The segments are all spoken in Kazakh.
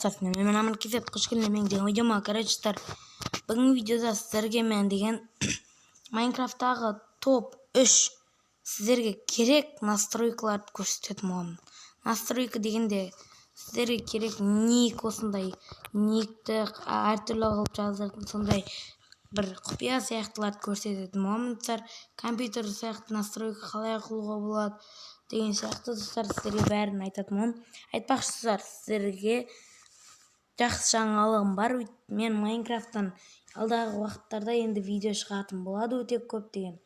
достар, мен Аман Кесеп, қош келдіңдер менің деген видеома. Короче, бүгінгі видеода сіздерге мен деген Майнкрафттағы топ 3 сіздерге керек настройкаларды көрсететін боламын. Настройка дегенде сіздерге керек ник, осындай никті әртүрлі қылып жаздыратын сондай бір құпия сияқтыларды көрсететін боламын. Компьютер сияқты настройка қалай қылуға болады деген сияқты достар, сіздерге бәрін айтатын боламын. Айтпақшы достар, сіздерге жақсы жаңалығым бар. Мен Майнкрафттан алдағы уақыттарда енді видео шығатын болады өте көп деген.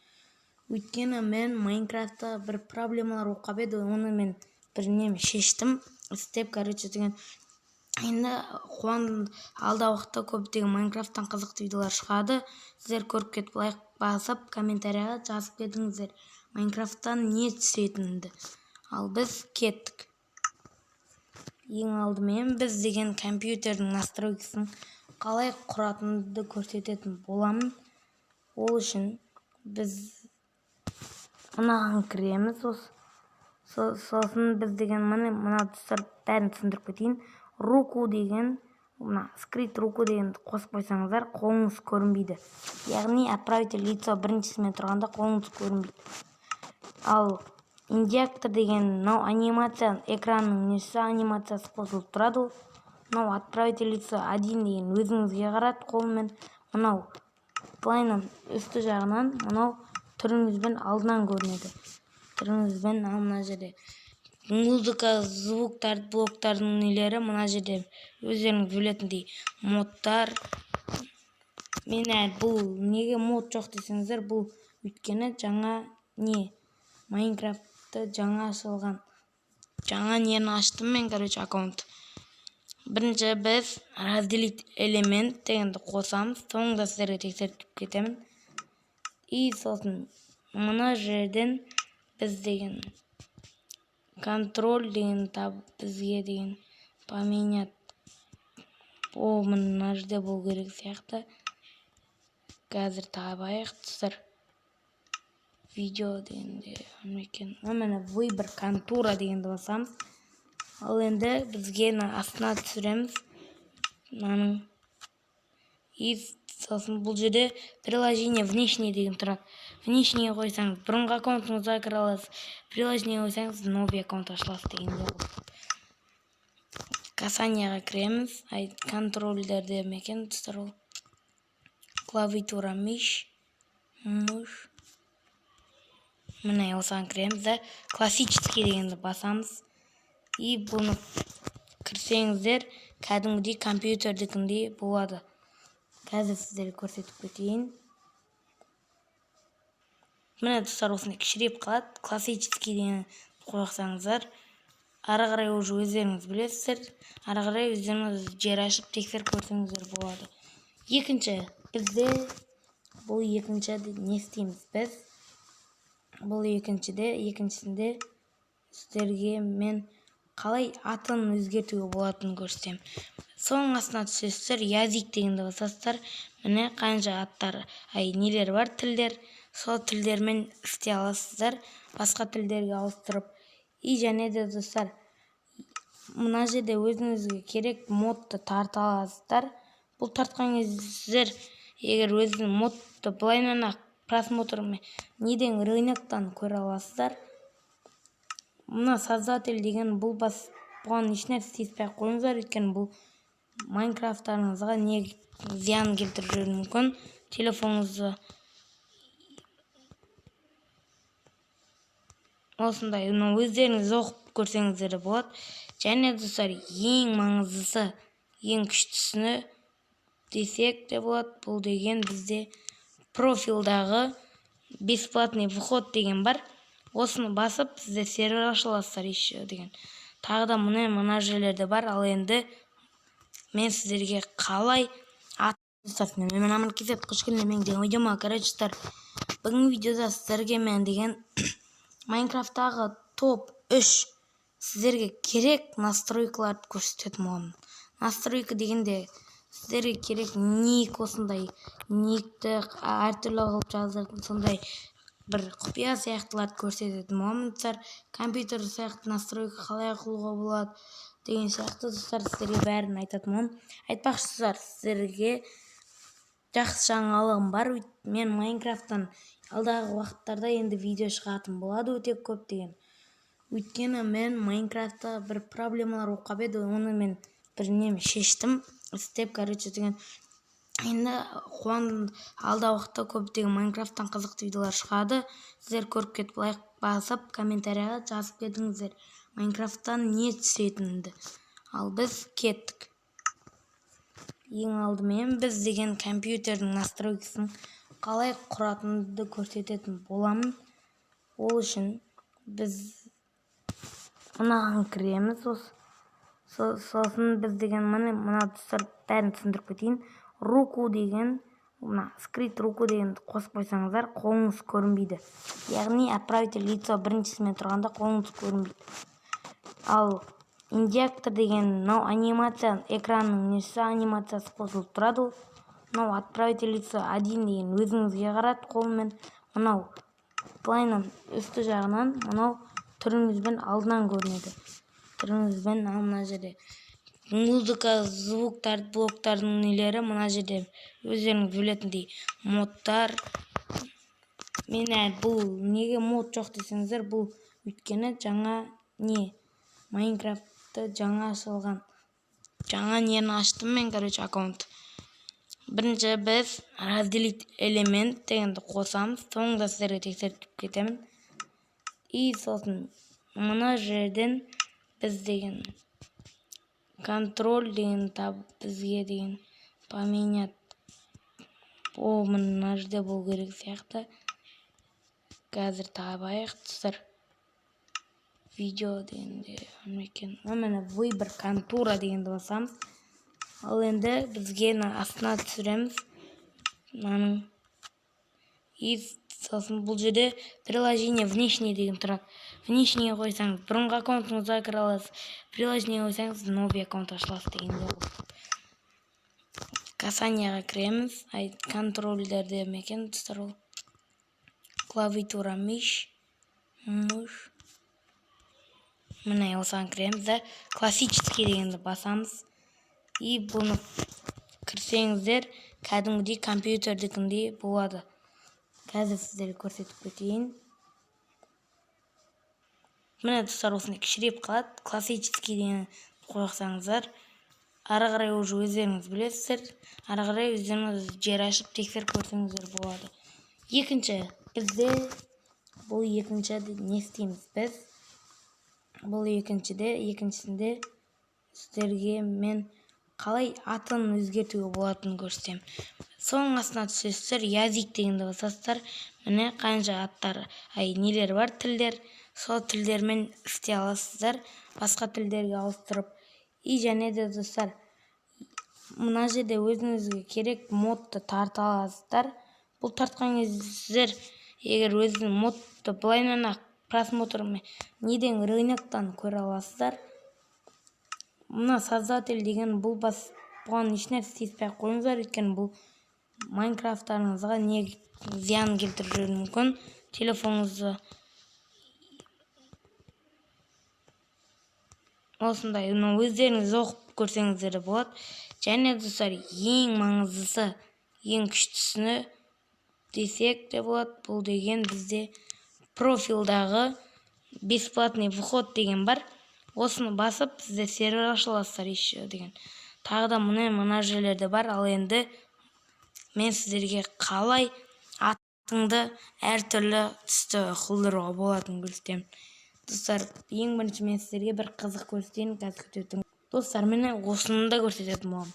Өйткені мен Майнкрафтта бір проблемалар болып қалып еді, оны мен бір шештім, істеп, деген. Енді қуандым, алдағы уақытта көптеген Майнкрафттан қызықты видеолар шығады. Сіздер көріп кетіп, лайк басып, комментарияға жазып кетіңіздер Майнкрафттан не түсетінді. Ал біз кеттік. Ең алдымен біз деген компьютердің настройкасын қалай құратынды көрсететін боламын. Ол үшін біз мынаған кіреміз. Сосын біз деген мына достар бәрін түсіндіріп кетейін. Руку деген, скрит руку дегенді қосып қойсаңыздар, қолыңыз көрінбейді. Яғни отправитель лицо біріншісімен тұрғанда қолыңыз көрінбейді. Ал индиктор деген мынау анимация, экранның несі анимациясы қосылып тұрады. Мынау отправитель лицо 1 деген өзіңізге қарат қолмен. Мынау плайнан үсті жағынан, мынау түріңізбен алдынан көрінеді. Түріңізбен мына жерде музыка, звуктар, блоктардың нелері мына жерде өздеріңіз білетіндей модтар. Мен бұл неге мод жоқ десеңіздер, бұл өйткені жаңа Майнкрафтты жаңа ашылған. Жаңа нені аштым мен, аккаунт. Бірінші біз разделить элемент дегенді қосамыз. Соңында сіздерге тексеріп кетемін. И сосын мына жерден біз деген контроль деген табып, бізге деген поменять. О, мына жерде бұл керек сияқты. Қазір табайық достар. Видео дегенде міне выбор контура дегенді басамыз. Ал енді бізге астына түсіреміз. И сосын бұл жерде приложение внешний деген тұрады. Внешний қойсаңыз бұрынғы аккаунтыңызға кіре аласыз. Приложение қойсаңыз новый аккаунт ашылады дегенде ғой. Касанияға кіреміз. Контрольдерде мекен достар ол. Клавиатура миш. Міне осыған кіреміз. Классический дегенді басамыз. И бұны кірсеңіздер, кәдімгідей компьютердікіндей болады. Қазір сіздерге көрсетіп кетейін. Міне достар, осындай кішірейіп қалады. Классический деген қойсаңыздар, ары қарай уже өздеріңіз білесіздер. Ары қарай өздеріңіз жер ашып тексеріп көрсеңіздер болады. Екінші, бізде бұл екіншіде не істейміз біз? Бұл екіншісінде сіздерге мен қалай атын өзгертуге болатынын көрсетемін. Соның астына түсесіздер, язик дегенді басасыздар. Міне қанша аттар, нелер бар, тілдер. Сол тілдермен істей аласыздар, басқа тілдерге ауыстырып. И және де достар, мына жерде өзіңізге керек модты тарта аласыздар. Бұл тартқан кезде сіздер егер өзінің модты былайнан просмотрмен неден рыноктан көре аласыздар. Мына создатель деген бұл бұған ешнәрсе істеспей қойыңыздар, өйткені бұл Майнкрафттарыңызға не зиян келтіріп жүруі мүмкін. Телефоныңызды осындай өздеріңіз оқып көрсеңіздер болады. Және достар, ең маңыздысы, ең күштісіне десек те болады. Бұл деген бізде профилдағы бесплатный вход деген бар. Осыны басып, сізде сервер ашыласыздар еще деген. Тағы да мына жерлерде бар. Ал енді мен сіздерге қалай мен Аман Кесеп, қош келдіңдер менің деген видеома. Бүгінгі видеода сіздерге мен деген Майнкрафттағы топ 3 сіздерге керек настройкаларды көрсететін боламын. Настройка дегенде сіздерге керек ник, осындай никті әртүрлі қылып жаздыратын сондай бір құпия сияқтыларды көрсететін боламын. Компьютер сияқты настройка қалай қылуға болады деген сияқты достар, сіздерге бәрін айтатынмын. Айтпақшы достар, сіздерге жақсы жаңалығым бар. Мен Майнкрафттан алдағы уақыттарда енді видео шығатын болады өте көп деген. Өйткені мен Майнкрафтта бір проблемалар болып қалып еді, оны мен бір шештім. Істеп, деген. Енді қуандым, алдағы уақытта көптеген Майнкрафттан қызықты видеолар шығады. Сіздер көріп кетіп, лайк басып, комментарияға жазып кетіңіздер Майнкрафттан не түсетінді. Ал біз кеттік. Ең алдымен біз деген компьютердің настройкасын қалай құратынды көрсететін боламын. Ол үшін біз мынаған кіреміз. Сосын біз деген мына достар бәрін түсіндіріп кетейін. Руку деген, скрит руку дегенді қосып қойсаңыздар, қолыңыз көрінбейді. Яғни отправитель лицо біріншісімен тұрғанда қолыңыз көрінбейді. Ал индиктор деген мынау анимация, экранның несі анимациясы қосылып тұрады. Мынау отправитель лицо 1 деген өзіңізге қарат қолмен. Мынау былайынан үсті жағынан, мынау түріңізбен алдынан көрінеді. Түріңізбен мына жерде музыка, звуктар, блоктардың нелері мына жерде өздеріңіз білетіндей модтар. Мен бұл неге мод жоқ десеңіздер, бұл өйткені жаңа Майнкрафтты жаңа ашылған. Жаңа нені аштым мен, аккаунт. Бірінші біз разделить элемент дегенді қосамыз. Соңында сіздерге тексертіп кетемін. И сосын мына жерден біз деген контроль деген бізге деген поменять. О, мына жерде бұл керек сияқты. Қазір табайық достар. Видео дегенде мені выбор контура дегенді басамыз. Ал енді бізге астына түсіреміз. И сосын бұл жерде приложение внешний деген тұрады. Внешний қойсаңыз бұрынғы аккаунтыңызға кіре аласыз. Приложение қойсаңыз новый аккаунт ашылады дегенде. Касанияға кіреміз. Контрольдерде мекен достар ол. Клавиатура миш. Міне осыған кіреміз. Классический дегенді басамыз. И бұны кірсеңіздер, кәдімгідей компьютердікіндей болады. Қазір сіздерге көрсетіп кетейін. Міне достар, осыны кішіреп қалады. Классический деген қойсаңыздар, ары қарай уже өздеріңіз білесіздер. Ары қарай өздеріңіз жер ашып тексеріп көрсеңіздер болады. Екінші, бізде бұл екіншіде не істейміз біз? Бұл екіншісінде сіздерге мен қалай атын өзгертуге болатынын көрсетемін. Соның астына түсесіздер, язик дегенді басасыздар. Міне қанша аттар, нелер бар, тілдер. Сол тілдермен істей аласыздар. Басқа тілдерге ауыстырып. И және де достар, мына жерде өзіңізге керек модты тарта аласыздар. Бұл тартқан кезде сіздер, егер өзіңіз модты былайынан просмотрмен неден рыноктан көре аласыздар. Мына создатель деген бұл бұған ешнәрсе істеспей қойыңыздар, өйткені бұл Майнкрафттарыңызға не зиян келтіруі мүмкін. Телефоныңызды осындай өздеріңіз оқып көрсеңіздер болады. Және достар, ең маңыздысы, ең күштісіне десек те болады. Бұл деген бізде профилдағы бесплатный вход деген бар. Осыны басып, сізде сервер ашыласыздар еще деген. Тағы да мына жерлерде бар. Ал енді мен сіздерге қалай атыңды әртүрлі түсті қылдыруға болатынын көрсетемін. Достар, ең бірінші мен сіздерге бір қызық көрсетейін. Достар, мені осыны да көрсететін боламын.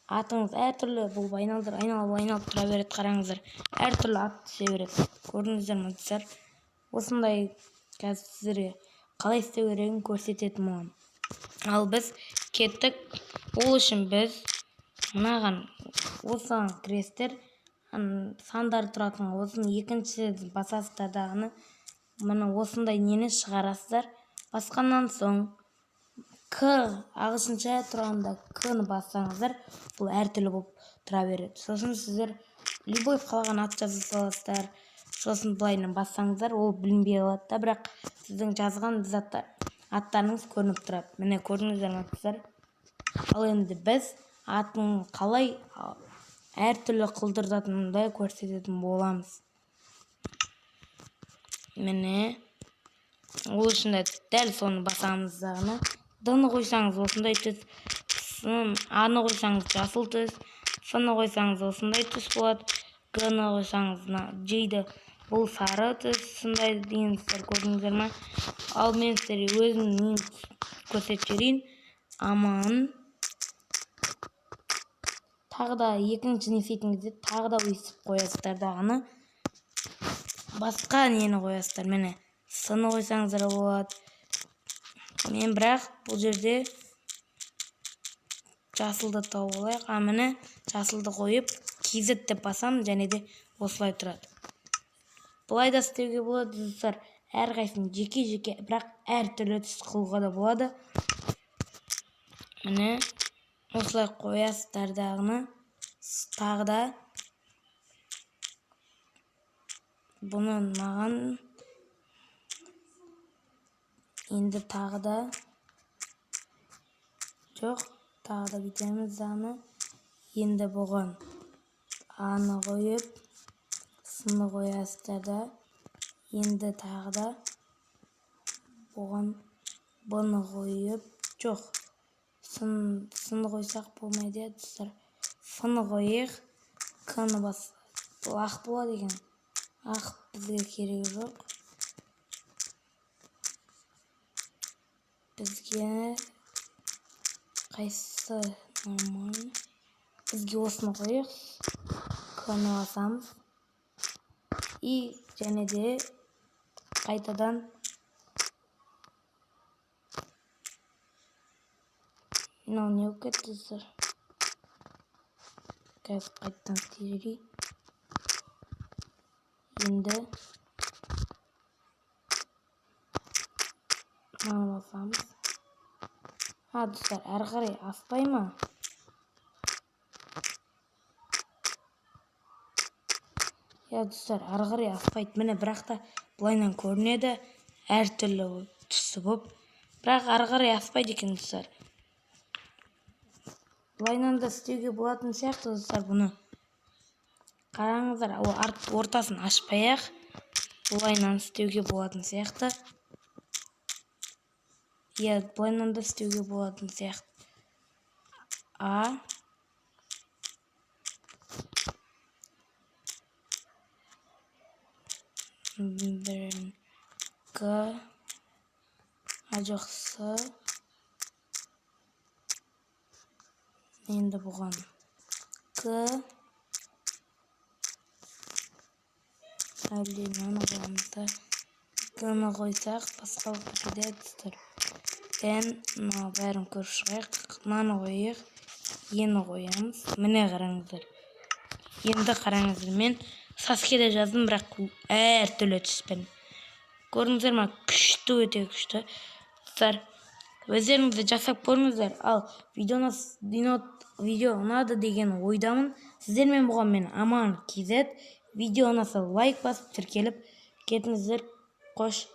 Атыңыз әртүрлі болып айналып тұра береді, қараңыздар. Әртүрлі ат түсе береді. Көрдіңіздер ме достар? Осындай қазір сіздерге қалай істеу керегін көрсететін боламын. Ал біз кеттік. Ол үшін біз мынаған осыған кіресіздер, сандар тұратын осыны екінші басасыздар, мына осындай нені шығарасыздар. Басқаннан соң К ағылшынша тұрғанда К-ны бассаңыздар, бұл әртүрлі болып тұра береді. Сосын сіздер любой қалаған ат жаза саласыздар. Сосын былайынан бассаңыздар, ол білінбей қалады да, бірақ сіздің жазған заттар аттарыңыз көрініп тұрады. Міне көрдіңіздер ме достар? Ал енді біз атын қалай әртүрлі қылдыртатынды көрсететін боламыз. Міне ол үшін дәл соны басамыз дағыны. Д-ны қойсаңыз осындай түс, А-ны қойсаңыз жасыл түс, С-ны қойсаңыз осындай түс болады. Г-ны қойсаңыз Ж-ді бұл сары түс, сындай дегендер көрдіңіздер ме? Ал мен сіздерге өзімнің көрсетіп жіберейін. Аман. Тағы да екінші не істейтініңізде тағы да өйстіп қоясыздар дағыны. Басқа нені қоясыздар. Міне С-ны қойсаңыздар болады. Мен бірақ бұл жерде жасылды тауып алайық. Міне жасылды қойып KZ деп басам, және де осылай тұрады. Бұлай да істеуге болады достар. Әрқайсысын жеке-жеке, бірақ әртүрлі түс қылуға да болады. Міне осылай қоясыздар дағыны. Тағы да бұны маған енді тағы да жоқ, тағы да бүйтеміз дағыны. Енді бұған А-ны қойып, С-ны қоясыздар да. Енді тағы да бұған Б-ны қойып, жоқ, С-ны қойсақ болмайды достар. С-ны қойық, К-ны бас. Бұл ақ болады екен. Ақ бізге керегі жоқ. Бізге қайсысы нормально? Бізге осыны қойық. К-ны басамыз. И және де қайтадан мынау не болып кетті достар? Қазір қайтадан істей. Енді мынаны басамыз. Достар, әрі қарай аспай ма? Достар, әрі қарай аспайды. Міне бірақ та бұлайнан көрінеді, әртүрлі түсі болып. Бірақ әрі қарай аспайды екен достар. Бұлайнан да істеуге болатын сияқты достар бұны. Қараңыздар, ортасын ашпай-ақ бұлайнан істеуге болатын сияқты. Бұлайнан да істеуге болатын сияқты. А. Бірін Г. Жоқ С. Енді бұған Г. Әлде мынаны қойғанымызда Г-ны қойсақ басқалық кетеді достар. Мынау бәрін көріп шығайық. Мынаны қойық, Е-ні қоямыз. Міне қараңыздар. Енді қараңыздар, мен Саскеде жаздым, бірақ әртүрлі түспен. Көрдіңіздер ме? Күшті, өте күшті. Достар, өздеріңізді жасап көріңіздер. Ал видео ұнады деген ойдамын. Сіздермен болған мен Аман KZ. Видео ұнаса лайк басып, тіркеліп кетіңіздер. Қош.